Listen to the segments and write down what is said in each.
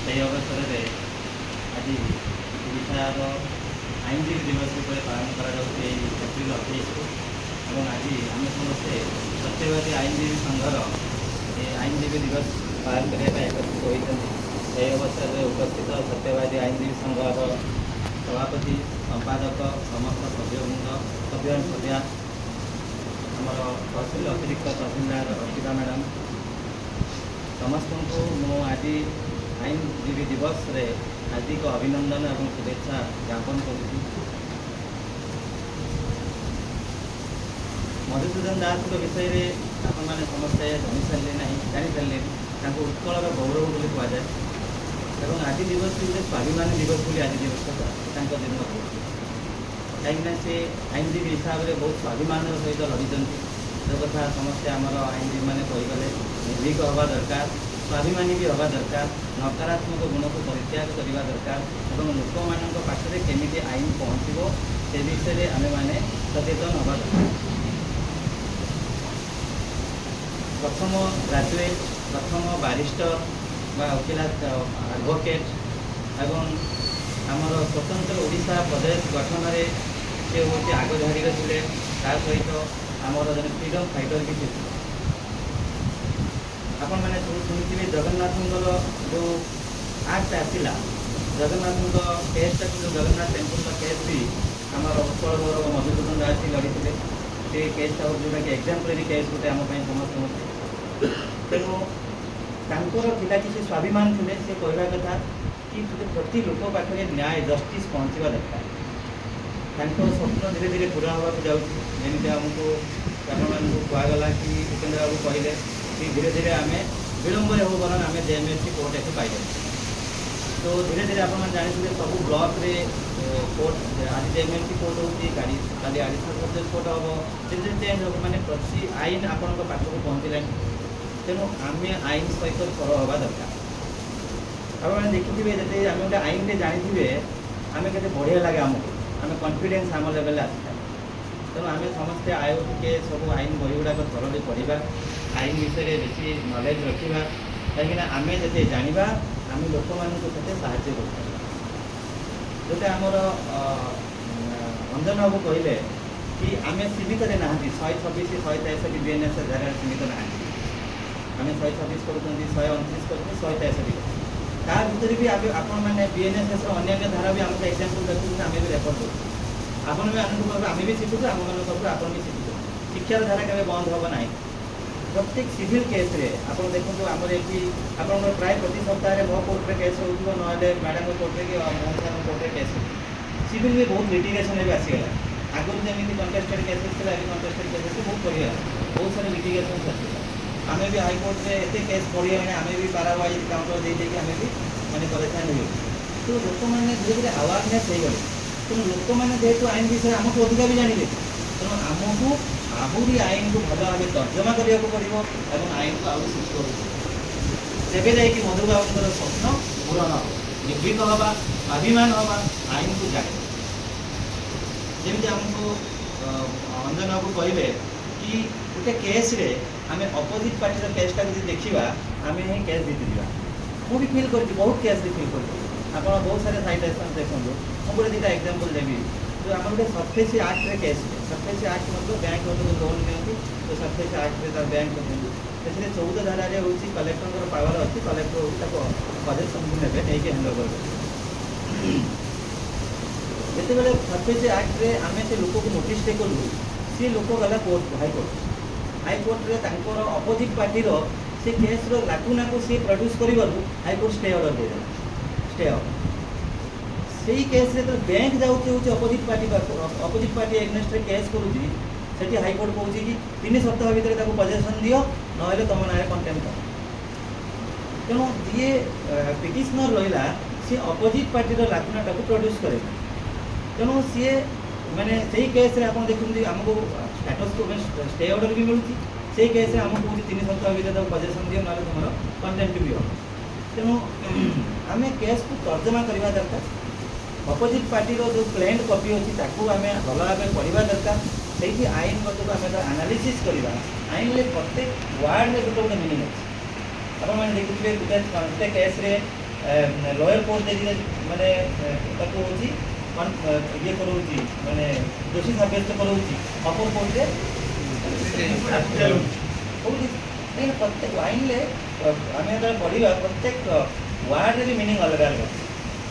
সেই অবসরে आज ओडार आईनजीवी दिवस पालन कर एप्रिल 28 को आज आम समस्ते सत्यवादी आईनजीवी संघर आईनजीवी दिवस पालन करने एकत्रित होती अवसर में उपस्थित सत्यवादी आईनजीवी संघर सभापति संपादक समस्त सभ्यवृंद सभ्य सभ्या आमर तहसिल अतिरिक्त तहसिलदार अर्पिता मैडम समस्त को मु आज आईनजीवी दिवस रे हार्दिक अभिनंदन और शुभेच्छा ज्ञापन करुँच। मधुसूदन दास विषय में आपण मैंने समस्ते जानी सारे ना जानी सारे उत्कलर गौरव बोली कहुए और आज दिवस गोटे स्वाभिमान दिवस बोली आज दिवस जन्म कहीं से आईनजीवी हिसाब से बहुत स्वाभिमान सहित लड़िंट जो कथा समस्ते आमर आईनजीवी मैंने कहीगले निर्भीक हवा दरकार स्वाभिमानी भी हवा दरकार नकारात्मक गुण को परित्याग करने दरकार और लोक मान पाखे केमी आईन पहुँचो से विषय में आम मैंने सचेतन हवा दरकार। प्रथम ग्राजुएट प्रथम बारिस्टर बा वकिलात एडवोकेट एवं आमर स्वतंत्र ओडिशा प्रदेश गठन में से हूँ आगधाड़ी थे सहित आमर जन फ्रीडम फाइटर भी थे। आपण मैंने शुणी जगन्नाथ जो आक्ट आसला जगन्नाथ केस जो जगन्नाथ टेम्पल का केस भी आम उत्कल गौरव मधुसूदन दास जी लड़ी से केसटा जोटा कि एक्जाम्पलरी केस गोटे आम समस्त तेणु तांकर किसी स्वाभिमान थे से कहवा कथा कि प्रति लोक पाखे न्याय जस्टिस पहुँचवा दरकार स्वप्न धीरे धीरे पूरा होगा जाऊँगी आमको कारण कहगला कि भूपेन्द्र बाबू कहले कि धीरे धीरे आम विलम्बर हो बरन आम जेएमएफसी कोर्ट एक पाई तो धीरे धीरे आप जानते सब ब्लॉक रे कोर्ट आज जेएमएफसी कोर्ट होती गाड़ी खाली एडिशनल सब्जेक्ट कोर्ट हम धीरे धीरे चेंज हो माने प्रति आईन आपण पाखक पहुँचला तेणु आम आईन सहित थर हवा दरकार। आप देखिए जैसे आम गोटे आईन जानी आम के बढ़िया लगे आमको आम कॉन्फिडेंस आम लेवल आसता तेणु आम समस्ते आयो टे सब आईन बही गुड़ाक थरले पढ़ा आईन विषय में बेसी नॉलेज रखा कहीं आम जिते जाना आम लोक मानते साहय कर जोटा आमर अंजन बाबू कहले कि आम सीमित ना 126 163 बीएनएस धारा सीमित ना आम 126 कर 129 कर 163 ता भर भी आपण मैंने बीएनएस अन्य धारा भी आमको एग्जाम्पल देखते आम भी रेफर कर आपण भी आम भी शिखु आम मान आप भी शिखु शिक्षार धारा केवे बंद हम ना प्रत्येक सिविल केस रे आप देखो आमर ये आप प्राय प्रति सप्ताह मो कोर्टे केस हो ना मैडम कोर्टे कि मोहन सार कोर्टे केस सिविल भी बहुत लिटिगेशन भी आसीगला आगुरी जमी कंटेस्टेड केसेस थे कंटेस्टेड केसेस बहुत बढ़िया बहुत सारे लिटिगेशन आसीगला आम भी हाईकोर्ट में एत केस पढ़ी आम भी पारा वाइज काउंटर दे आम भी मैंने परेशान हो तो लोक मैंने धीरे धीरे अवेयरनेस हो गए तेणु लोक मैंने जेहेतु आईन विषय आमको अधिका भी जानते तेणु आमको आहरी आईन को भल भाव तर्जमा करने को पड़ो और आईन को आहरी शिक्षक तेरे जाकि मधुबाबूर स्वप्न पूरण हो निर्भीक हवा स्वाभिमान हवा आईन को जाने जमी आमको अंजन बाबू कहले कि गोटे केस रे आम अपोजिट पार्टी केसटा देखा आम ही केस जीति मुझे फिल कर बहुत केस फिल कर आप बहुत सारे साइटेसन देखो मुझे गोटे दुटा एग्जाम्पल देवी जो आम गोटे SARFAESI act case SARFAESI act मतलब बैंक लोन नि तो सरफेसी आक्ट बैंक से 14 धारा हूँ कलेक्टर पावर अच्छी कलेक्टर पजेसन को ने नहीं हैंडओवर जिते सरफेसी आक्ट रे आम से लोक को नोटिस कलु सी लोक गला कोर्ट हाईकोर्ट रे अपोजिट पार्टी से केस लाकुना को सी प्रड्यूस कर high court stay order they stay से केस रे तो बैंक जाऊँगी अपोजिट पार्टी एगनेस्ट केस करुँगी से हाईकोर्ट कौन कि 3 सप्ताह भितर पजेसन दियो ना तुम ना कंटेम्प्ट कर तेणु जी पिटिशनर रहा सी अपोजिट पार्टी लाकुना प्रड्यूस करे तेणु सी मैंने से केस आप देखते आमको स्टेटस को स्टे ऑर्डर भी मिलूँ से केस आमको कौन 3 सप्ताह भितर पजेसन दियो ना तुम कंटेम्प्ट भी हो तेणु आम केस को तर्जमा करवा दरकार अपोजिट पार्टी जो प्लेन कॉपी अच्छी आम भल भाव पढ़ा दरकार से आईनगत को आम आनालीसीस करवा आईन प्रत्येक वार्ड में गोटे गोटे मिनिंग अच्छे आप देखिए गोटे केस लोयर कोर्ट देखिए माने ताको होची ये कराऊँगी माने दोषी साब्यस्त कराऊँगी अपर कोर्टे नहीं प्रत्येक आईन आम जो पढ़ा प्रत्येक वार्ड भी मिनिंग अलग अलग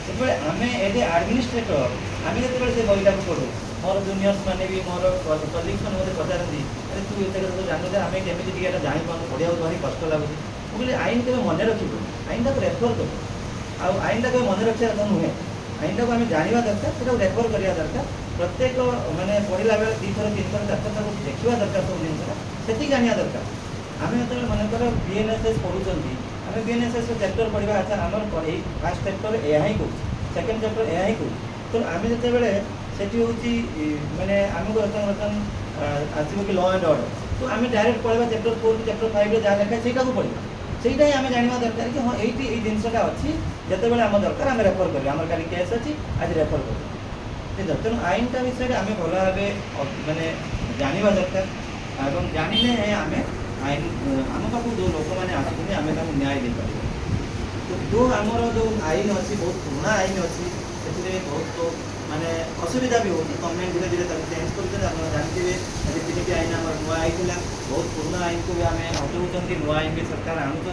से आम ये आडमिनिस्ट्रेटर आम जो से बहीटा पढ़ू मोर जूनियर्स मैंने भी मोर कलिग्स मैंने मत पचारती अरे तू ये तो जानू आम केमी जापार पढ़ा भारी कष्ट लगुच मुझे आईन के मन रखू आईन टाक रेफर कर आईन टाक मन रखा कथा नुहे आईन टाक आम जानवा दरकार से रेफर करवा दरकार प्रत्येक माने पढ़ला बेले 2 थर 3 थर 4 थर देखा दरकार सब जिनसा से जाना दरकार आम जो मनकर बीएनएसएस पढ़ुंट आम बीएनएसएस चैप्टर पढ़ा अच्छा आम फास्ट चैप्टर यह कौ सेकेंड चैप्टर यह कौ तो आम जो से माने आमको बर्तमान बर्तमान आसो कि लॉ एंड ऑर्डर तो आम डायरेक्ट पढ़ा चैप्टर 4 चैप्टर 5 जहाँ लिखा है पढ़ा से आम जानवा दरकार कि हाँ ये जिनसा अच्छी जिते बड़े आम दरकार आम रेफर कर आम कल केस अच्छी आज रेफर कर तेणु आईनटा विषय आम भल भाव माने जानवा दरकार और जानिले आम आईन आम पाक जो लोक मैंने आसुँच आम न्याय दे पार तो जो आमर जो आईन अच्छी बहुत पुराना आईन अच्छी से बहुत माने असुविधा भी होती गवर्नमेंट धीरे धीरे चेंज कर जानते रीतिनीति आईन आम नुआ आई बहुत पुराना आईन को भी आम हटाऊँ नुआ आईन भी सरकार आणुंट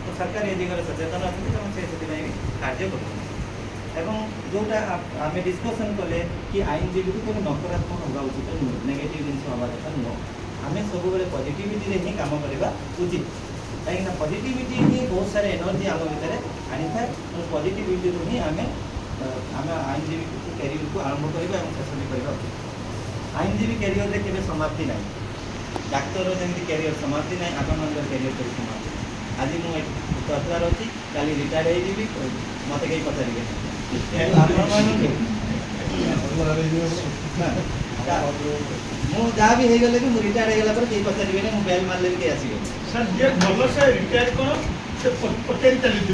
तो सरकार ये दिगरे सचेतन अच्छे से कार्य कर जोटा आम डिस्कसन कले कि आईनजीवी को नकारात्मक होगा उचित नुह नेगेटिव जिन हवा कथा नुह आम सब पॉजिटिविटी ही काम करवा उचित कहीं पॉजिटिविटी ही बहुत सारे एनर्जी आम भितर आनी था पॉजिटिविटी ही आम आम आईनजीवी कैरियर को आरंभ करवा शेष भी करवा उचित आईनजीवी कैरियर में केवे समाप्ति ना डाक्तर जमी कैरियर समाप्ति ना आपण कैरियर कर समाप्ति आज मुझे तत्वार अच्छी कल रिटायर्ड हो मत कहीं पचारे ମୁଁ ଯାହା ବି ହେଇଗଲେ ବି ମୁଁ ରିଟାୟାର୍ଡ ହେଇଗଲା ପରେ କେହି ପଚାରିବେନି ମୁଁ ବେଲ୍ ମାରିଲେ ବି କେହି ଆସିବେନି। ସାର୍ ଯିଏ ଭଲ ସେ ରିଟାୟାର୍ଡ କର ସେ ପଚାରି ଚାଲିଥିବ।